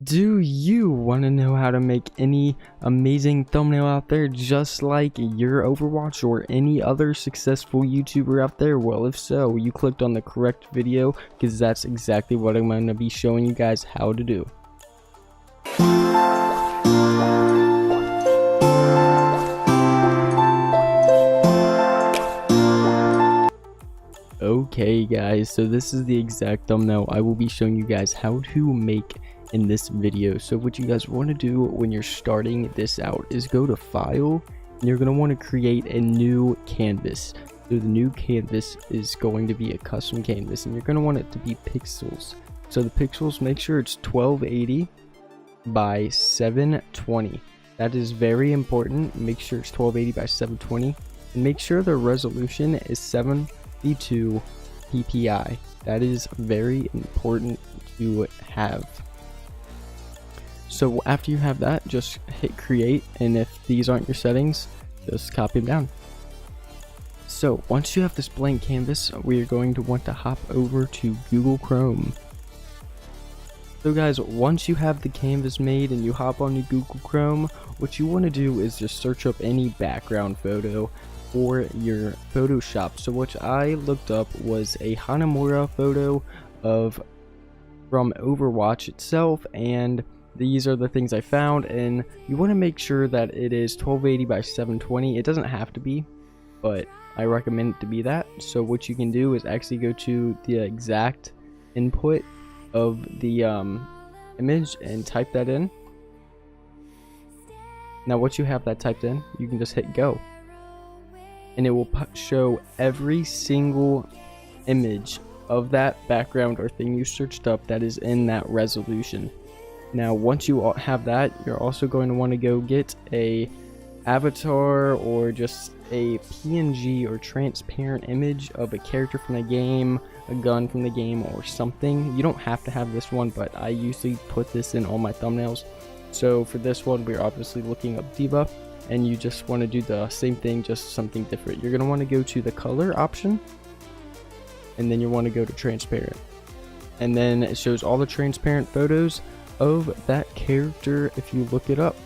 Do you want to know how to make any amazing thumbnail out there just like your Overwatch or any other successful YouTuber out there? Well, if so, you clicked on the correct video because that's exactly what I'm going to be showing you guys how to do. Okay guys, so this is the exact thumbnail I will be showing you guys how to make in this video. So what you guys want to do when you're starting this out is go to File, and you're going to want to create a new canvas. So the new canvas is going to be a custom canvas, and you're going to want it to be pixels. So the pixels, make sure it's 1280 by 720. That is very important. Make sure it's 1280 by 720, and make sure the resolution is 720 ppi. That is very important to have. So after you have that, just hit create, and if these aren't your settings, just copy them down. So once you have this blank canvas, we are going to want to hop over to Google Chrome. So guys, once you have the canvas made and you hop onto Google Chrome, what you want to do is just search up any background photo for your Photoshop. So what I looked up was a Hanamura photo from Overwatch itself, and these are the things I found. And you want to make sure that it is 1280 by 720. It doesn't have to be, but I recommend it to be that. So what you can do is actually go to the exact input of the image and type that in. Now once you have that typed in, you can just hit go, and it will show every single image of that background or thing you searched up that is in that resolution. Now once you have that, you're also going to want to go get a avatar or just a PNG or transparent image of a character from the game, a gun from the game, or something. You don't have to have this one, but I usually put this in all my thumbnails. So for this one, we're obviously looking up D.Va, and you just want to do the same thing, just something different. You're going to want to go to the color option, and then you want to go to transparent, and then it shows all the transparent photos of that character if you look it up.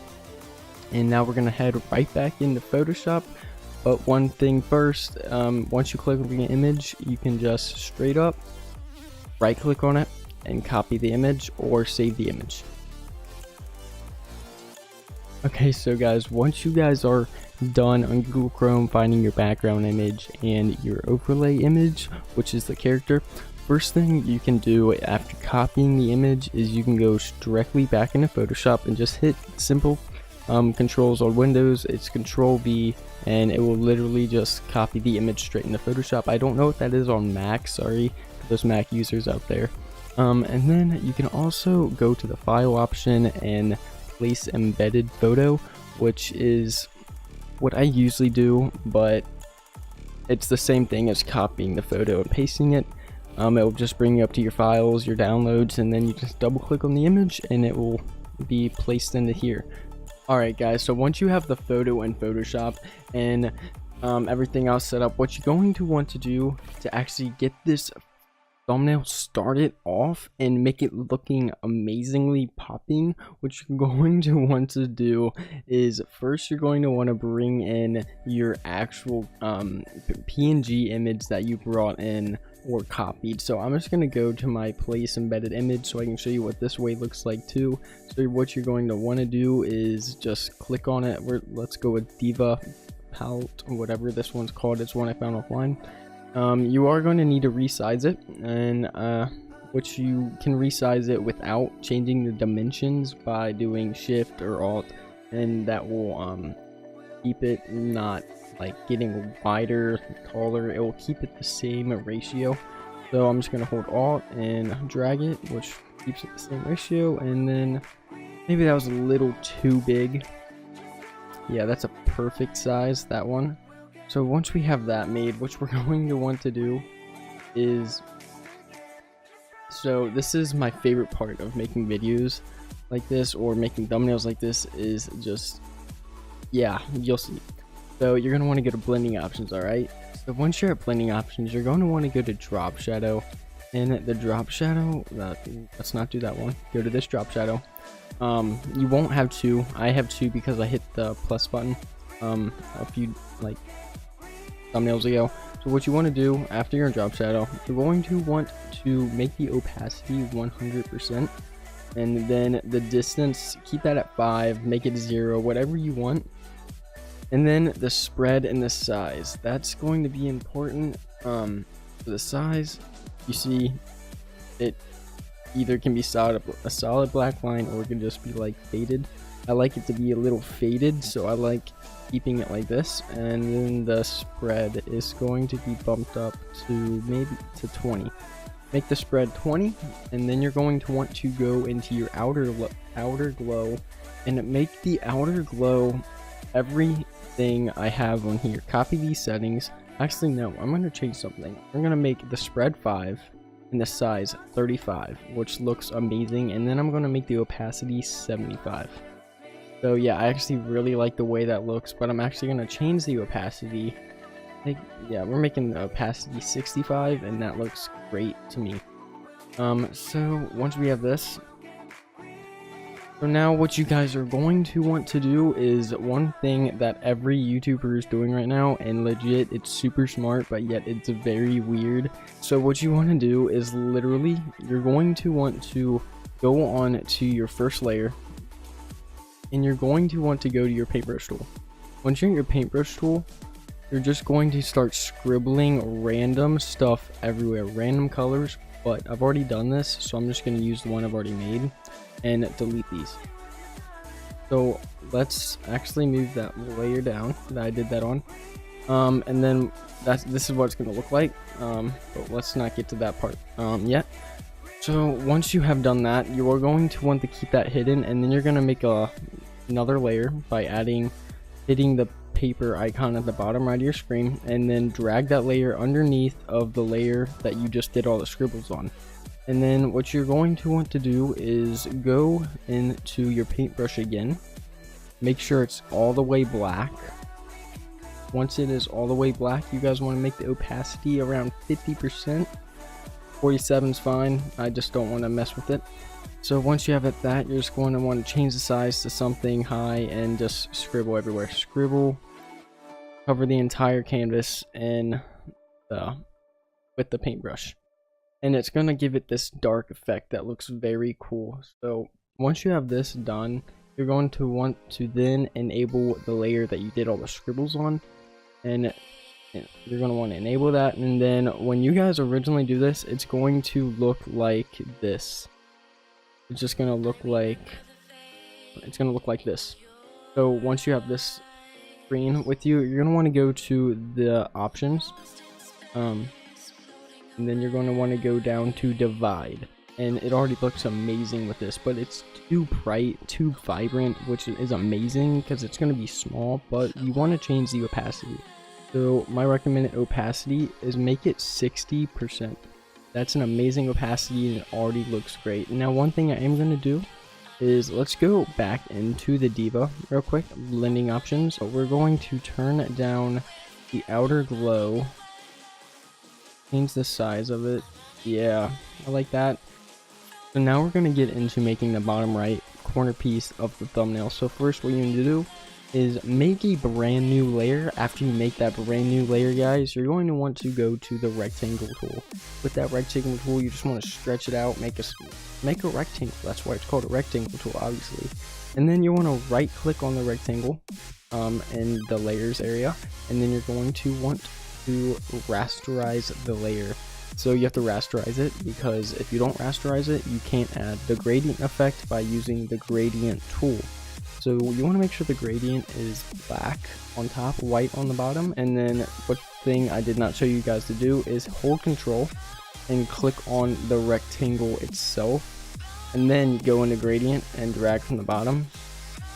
And now we're going to head right back into Photoshop. But one thing first, once you click on the image, you can just straight up right click on it and copy the image or save the image. Okay, so guys, once you guys are done on Google Chrome finding your background image and your overlay image, which is the character, first thing you can do after copying the image is you can go directly back into Photoshop and just hit simple controls on Windows. It's Control V, and it will literally just copy the image straight into Photoshop. I don't know what that is on Mac, sorry for those Mac users out there. And then you can also go to the file option and place embedded photo, which is what I usually do, but it's the same thing as copying the photo and pasting it. It will just bring you up to your files, your downloads, and then you just double click on the image and it will be placed into here. Alright guys, so once you have the photo in Photoshop and everything else set up, what you're going to want to do to actually get this thumbnail started off and make it looking amazingly popping, what you're going to want to do is first you're going to want to bring in your actual PNG image that you brought in or copied. So I'm just going to go to my place embedded image so I can show you what this way looks like too. So what you're going to want to do is just click on it. Let's go with D.Va palette or whatever this one's called. It's one I found offline. You are going to need to resize it, and which you can resize it without changing the dimensions by doing Shift or Alt, and that will keep it not like getting wider, taller. It will keep it the same ratio. So I'm just going to hold Alt and drag it, which keeps it the same ratio, and then maybe that was a little too big. Yeah, that's a perfect size, that one. So once we have that made, what we're going to want to do is, so this is my favorite part of making videos like this or making thumbnails like this, is just, yeah, you'll see. So you're going to want to go to blending options, alright? So once you're at blending options, you're going to want to go to drop shadow, In the drop shadow, let's not do that one. Go to this drop shadow. You won't have two. I have two because I hit the plus button a few like thumbnails ago. So what you want to do after you're in drop shadow, you're going to want to make the opacity 100%, and then the distance, keep that at 5, make it 0, whatever you want. And then the spread and the size, that's going to be important. For the size, you see it either can be a solid black line, or it can just be like faded. I like it to be a little faded, so I like keeping it like this. And then the spread is going to be bumped up to maybe to 20. Make the spread 20, and then you're going to want to go into your outer glow and make the outer glow everything I have on here. Copy these settings. Actually, no, I'm going to change something. I'm going to make the spread 5 and the size 35, which looks amazing. And then I'm going to make the opacity 75. So yeah, I actually really like the way that looks, but I'm actually going to change the opacity. Yeah, we're making the opacity 65, and that looks great to me. So once we have this, so now what you guys are going to want to do is one thing that every YouTuber is doing right now, and legit, it's super smart, but yet it's very weird. So what you want to do is literally, you're going to want to go on to your first layer, and you're going to want to go to your paintbrush tool. Once you're in your paintbrush tool, you're just going to start scribbling random stuff everywhere, random colors. But I've already done this, so I'm just going to use the one I've already made and delete these. So let's actually move that layer down that I did that on, and then this is what it's going to look like. But let's not get to that part yet. So once you have done that, you are going to want to keep that hidden, and then you're going to make another layer by hitting the paper icon at the bottom right of your screen, and then drag that layer underneath of the layer that you just did all the scribbles on. And then what you're going to want to do is go into your paintbrush again, make sure it's all the way black. Once it is all the way black, you guys want to make the opacity around 50%. 47 is fine, I just don't want to mess with it. So once you have it that, you're just going to want to change the size to something high and just scribble everywhere. Scribble, cover the entire canvas with the paintbrush. And it's going to give it this dark effect that looks very cool. So once you have this done, you're going to want to then enable the layer that you did all the scribbles on. And you're going to want to enable that. And then when you guys originally do this, it's going to look like this. It's just going to look like this. So once you have this screen with you, you're going to want to go to the options, and then you're going to want to go down to divide. And it already looks amazing with this, but it's too bright, too vibrant, which is amazing because it's going to be small, but you want to change the opacity. So my recommended opacity is make it 60%. That's an amazing opacity, and it already looks great. Now one thing I am going to do is let's go back into the Diva real quick, blending options. So we're going to turn down the outer glow, change the size of it. Yeah, I like that. So now we're going to get into making the bottom right corner piece of the thumbnail. So first what you need to do is make a brand new layer. After you make that brand new layer, guys, you're going to want to go to the rectangle tool. With that rectangle tool, you just want to stretch it out, make a rectangle. That's why it's called a rectangle tool, obviously. And then you want to right click on the rectangle in the layers area, and then you're going to want to rasterize the layer. So you have to rasterize it, because if you don't rasterize it, you can't add the gradient effect by using the gradient tool. So you want to make sure the gradient is black on top, white on the bottom. And then what thing I did not show you guys to do is hold control and click on the rectangle itself, and then go into gradient and drag from the bottom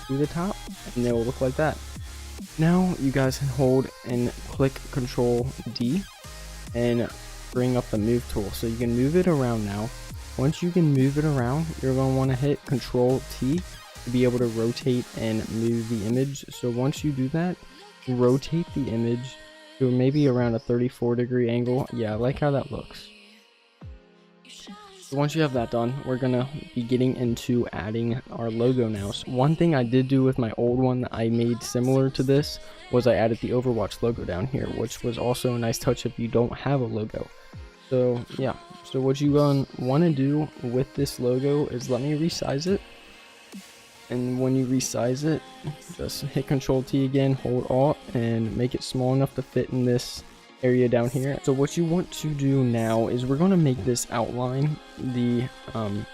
to the top, and it will look like that. Now you guys can hold and click Control D and bring up the move tool, so you can move it around. Now once you can move it around, you're going to want to hit Control T to be able to rotate and move the image. So once you do that, rotate the image to maybe around a 34-degree angle. Yeah, I like how that looks. So once you have that done, we're gonna be getting into adding our logo now. So one thing I did do with my old one that I made similar to this was I added the Overwatch logo down here, which was also a nice touch if you don't have a logo. So yeah, so what you want to do with this logo is let me resize it. And when you resize it, just hit Control T again, hold Alt, and make it small enough to fit in this area down here. So what you want to do now is we're going to make this outline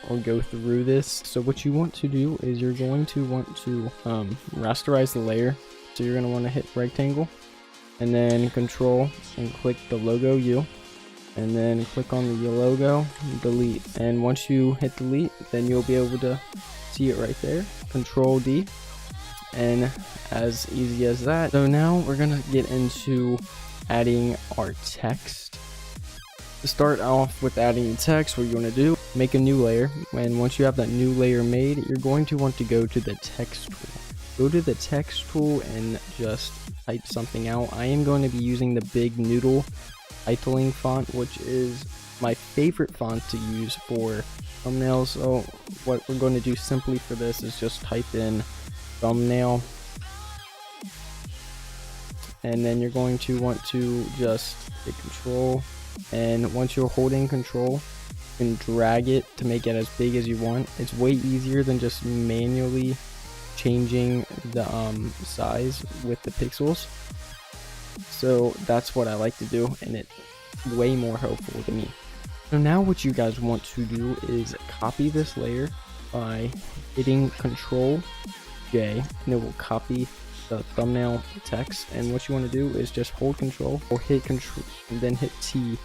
or go through this. So what you want to do is you're going to want to rasterize the layer. So you're going to want to hit rectangle and then Control and click the logo U, and then click on the logo, delete. And once you hit delete, then you'll be able to see it right there. Control D, and as easy as that. So now we're gonna get into adding our text. To start off with adding the text, what you want to do, make a new layer, and once you have that new layer made, you're going to want to go to the text tool. Go to the text tool and just type something out. I am going to be using the Big Noodle titling font, which is my favorite font to use for thumbnails. So what we're going to do simply for this is just type in thumbnail, and then you're going to want to just hit Control, and once you're holding Control, you can drag it to make it as big as you want. It's way easier than just manually changing the size with the pixels. So that's what I like to do, and it's way more helpful to me. So now what you guys want to do is copy this layer by hitting Control J, and it will copy the thumbnail text. And what you want to do is just hold Control or hit Control and then hit T,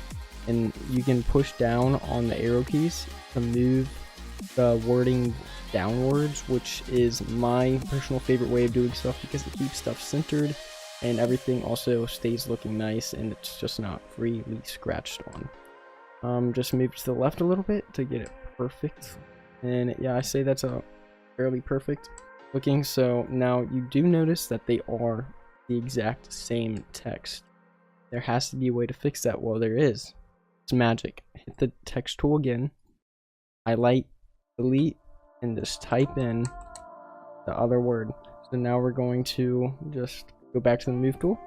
and you can push down on the arrow keys to move the wording downwards, which is my personal favorite way of doing stuff because it keeps stuff centered and everything also stays looking nice and it's just not freely scratched on. Just move to the left a little bit to get it perfect, and yeah, I say that's a fairly perfect looking. So now you do notice that they are the exact same text. There has to be a way to fix that. Well, there is. It's magic. Hit the text tool again, highlight, delete, and just type in the other word. So now we're going to just go back to the move tool,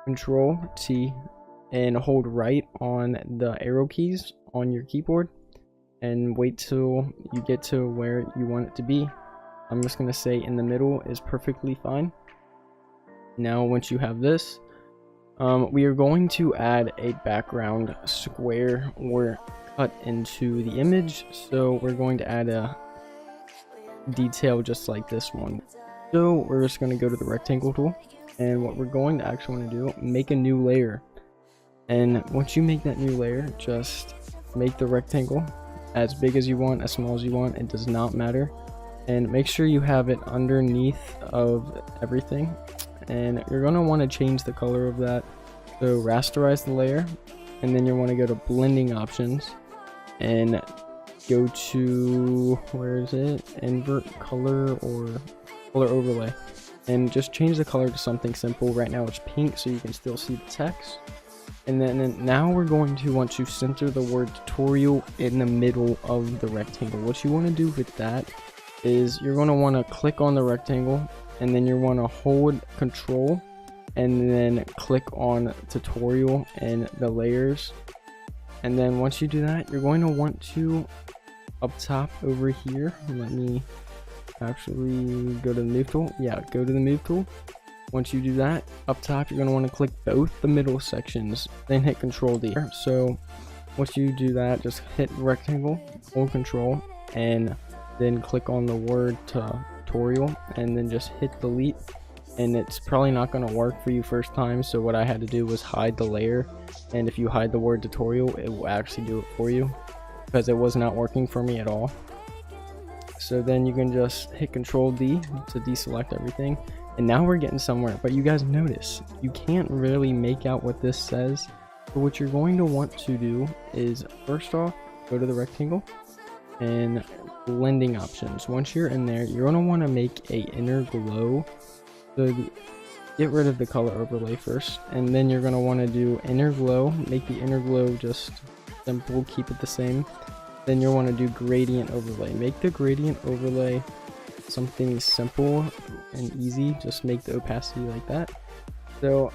Control T, and hold right on the arrow keys on your keyboard and wait till you get to where you want it to be. I'm just going to say in the middle is perfectly fine. Now once you have this, we are going to add a background square or cut into the image. So we're going to add a detail just like this one. So we're just going to go to the rectangle tool, and what we're going to actually want to do, make a new layer. And once you make that new layer, just make the rectangle as big as you want, as small as you want, it does not matter. And make sure you have it underneath of everything, and you're going to want to change the color of that. So rasterize the layer, and then you want to go to blending options and go to, where is it, invert color or color overlay, and just change the color to something simple. Right now it's pink so you can still see the text. And then now we're going to want to center the word tutorial in the middle of the rectangle. What you want to do with that is you're going to want to click on the rectangle, and then you want to hold Control and then click on tutorial and the layers. And then once you do that, you're going to want to up top over here, let me actually go to the move tool. Yeah, go to the move tool. Once you do that, up top you're going to want to click both the middle sections, then hit Control D. So once you do that, just hit rectangle, hold Control, and then click on the word tutorial, and then just hit delete. And it's probably not going to work for you first time, so what I had to do was hide the layer, and if you hide the word tutorial, it will actually do it for you because it was not working for me at all. So then you can just hit Control D to deselect everything. And now we're getting somewhere, but you guys notice you can't really make out what this says. So what you're going to want to do is, first off, go to the rectangle and blending options. Once you're in there, you're going to want to make a inner glow. So get rid of the color overlay first, and then you're going to want to do inner glow. Make the inner glow just simple, keep it the same. Then you'll want to do gradient overlay. Make the gradient overlay something simple and easy. Just make the opacity like that. So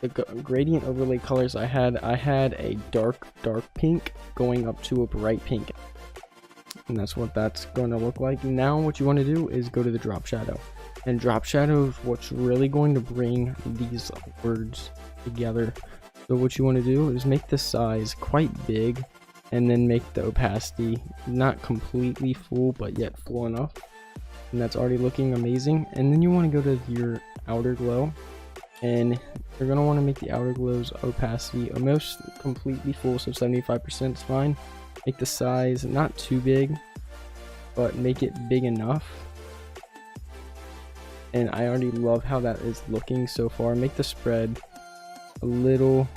the gradient overlay colors I had a dark pink going up to a bright pink, and that's what that's going to look like. Now what you want to do is go to the drop shadow, and drop shadow is what's really going to bring these words together. So what you want to do is make the size quite big, and then make the opacity not completely full but yet full enough, and that's already looking amazing. And then you want to go to your outer glow, and you're going to want to make the outer glow's opacity almost completely full, so 75% is fine. Make the size not too big, but make it big enough. And I already love how that is looking so far. Make the spread a little,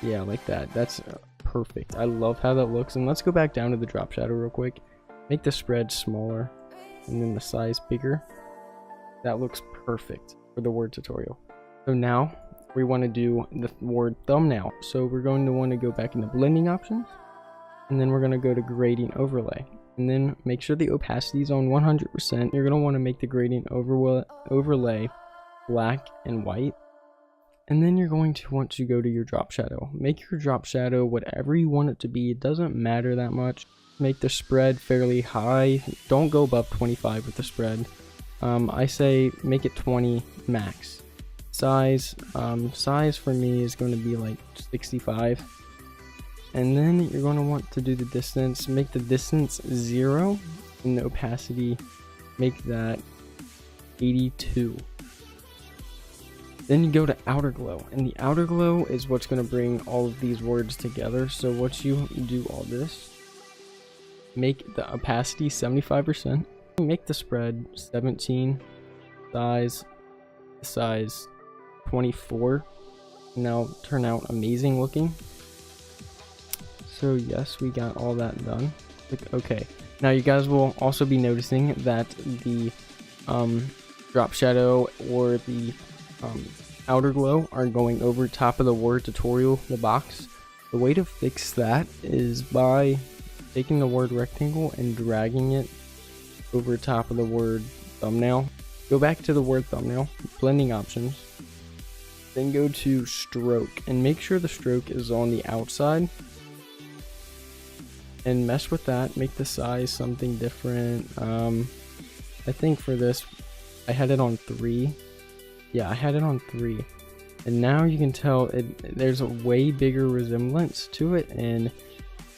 yeah, like that. That's perfect. I love how that looks. And let's go back down to the drop shadow real quick. Make the spread smaller and then the size bigger. That looks perfect for the word tutorial. So now we want to do the word thumbnail. So we're going to want to go back into blending options, and then we're going to go to gradient overlay, and then make sure the opacity is on 100%. You're going to want to make the gradient overlay black and white, and then you're going to want to go to your drop shadow. Make your drop shadow whatever you want it to be. It doesn't matter that much. Make the spread fairly high. Don't go above 25 with the spread. I say make it 20 max. Size for me is going to be like 65. And then you're going to want to do the distance. Make the distance 0, and the opacity, make that 82. Then you go to outer glow, and the outer glow is what's going to bring all of these words together. So once you do all this, make the opacity 75%, make the spread 17, size 24. Now turn out amazing looking. So yes, we got all that done. Okay, now you guys will also be noticing that the drop shadow or the outer glow are going over top of the word tutorial, the box. The way to fix that is by taking the word rectangle and dragging it over top of the word thumbnail. Go back to the word thumbnail, blending options, then go to stroke, and make sure the stroke is on the outside, and mess with that. Make the size something different. I think for this I had it on 3. Yeah, I had it on 3, and now you can tell there's a way bigger resemblance to it, and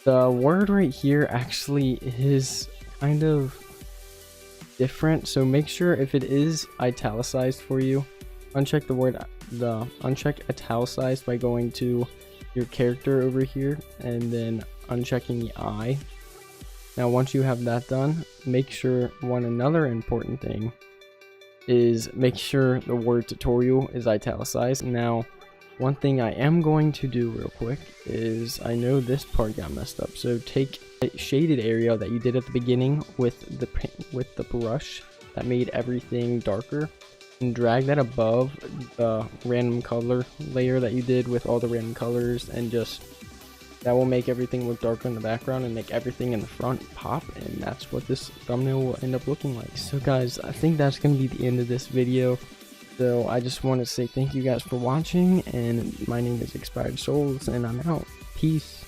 the word right here actually is kind of different. So make sure if it is italicized for you, uncheck uncheck italicized by going to your character over here and then unchecking the I. Now once you have that done, make sure another important thing is make sure the word tutorial is italicized. Now one thing I am going to do real quick is, I know this part got messed up, so take a shaded area that you did at the beginning with the brush that made everything darker, and drag that above the random color layer that you did with all the random colors, and just that will make everything look darker in the background and make everything in the front pop, and that's what this thumbnail will end up looking like. So guys, I think that's going to be the end of this video. So I just want to say thank you guys for watching, and my name is Expired Souls, and I'm out. Peace.